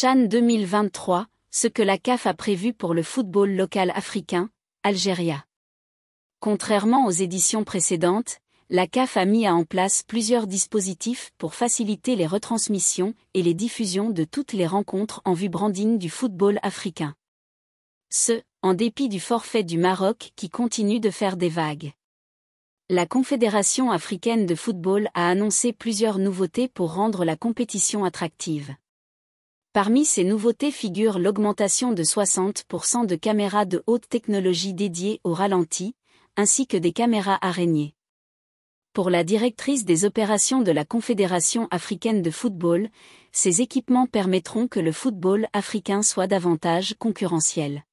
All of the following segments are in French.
CHAN 2023, ce que la CAF a prévu pour le football local africain, Algéria. Contrairement aux éditions précédentes, la CAF a mis en place plusieurs dispositifs pour faciliter les retransmissions et les diffusions de toutes les rencontres en vue branding du football africain. En dépit du forfait du Maroc qui continue de faire des vagues. La Confédération africaine de football a annoncé plusieurs nouveautés pour rendre la compétition attractive. Parmi ces nouveautés figure l'augmentation de 60% de caméras de haute technologie dédiées au ralenti, ainsi que des caméras araignées. Pour la directrice des opérations de la Confédération africaine de football, ces équipements permettront que le football africain soit davantage concurrentiel.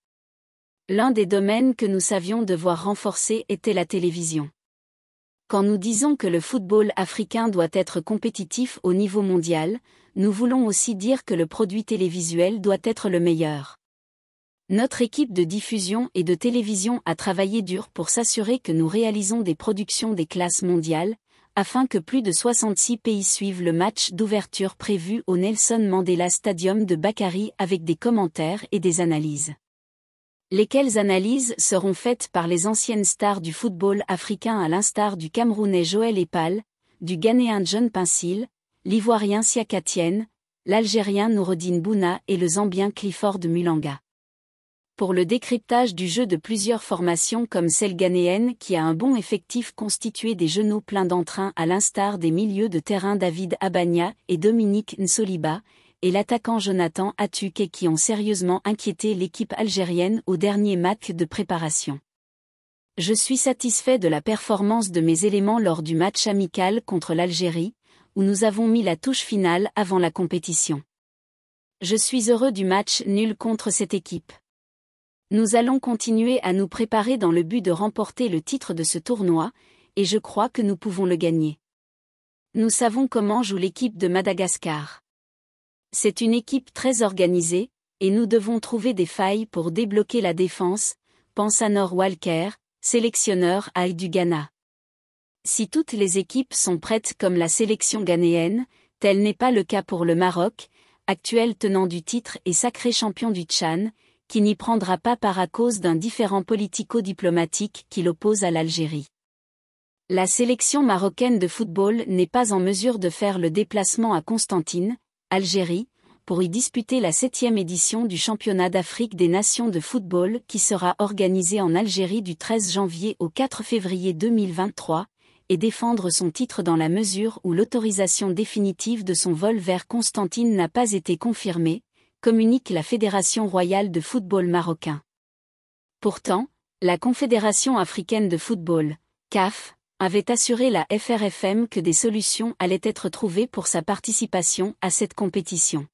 L'un des domaines que nous savions devoir renforcer était la télévision. Quand nous disons que le football africain doit être compétitif au niveau mondial, nous voulons aussi dire que le produit télévisuel doit être le meilleur. Notre équipe de diffusion et de télévision a travaillé dur pour s'assurer que nous réalisons des productions des classes mondiales, afin que plus de 66 pays suivent le match d'ouverture prévu au Nelson Mandela Stadium de Bakary avec des commentaires et des analyses. Lesquelles analyses seront faites par les anciennes stars du football africain à l'instar du Camerounais Joël Epal, du Ghanéen John Pinsil, l'Ivoirien Siaka Tiene, l'Algérien Noureddine Bouna et le Zambien Clifford Mulanga. Pour le décryptage du jeu de plusieurs formations comme celle ghanéenne qui a un bon effectif constitué des genoux pleins d'entrain à l'instar des milieux de terrain David Abagna et Dominique Nsoliba, et l'attaquant Jonathan Atuke qui ont sérieusement inquiété l'équipe algérienne au dernier match de préparation. Je suis satisfait de la performance de mes éléments lors du match amical contre l'Algérie, où nous avons mis la touche finale avant la compétition. Je suis heureux du match nul contre cette équipe. Nous allons continuer à nous préparer dans le but de remporter le titre de ce tournoi, et je crois que nous pouvons le gagner. Nous savons comment joue l'équipe de Madagascar. C'est une équipe très organisée, et nous devons trouver des failles pour débloquer la défense, pense Anor Walker, sélectionneur du Ghana. Si toutes les équipes sont prêtes comme la sélection ghanéenne, tel n'est pas le cas pour le Maroc, actuel tenant du titre et sacré champion du CHAN, qui n'y prendra pas part à cause d'un différend politico-diplomatique qui l'oppose à l'Algérie. La sélection marocaine de football n'est pas en mesure de faire le déplacement à Constantine, Algérie, pour y disputer la 7e édition du championnat d'Afrique des nations de football qui sera organisé en Algérie du 13 janvier au 4 février 2023, et défendre son titre dans la mesure où l'autorisation définitive de son vol vers Constantine n'a pas été confirmée, communique la Fédération royale de football marocain. Pourtant, la Confédération africaine de football, CAF, avait assuré la FRFM que des solutions allaient être trouvées pour sa participation à cette compétition.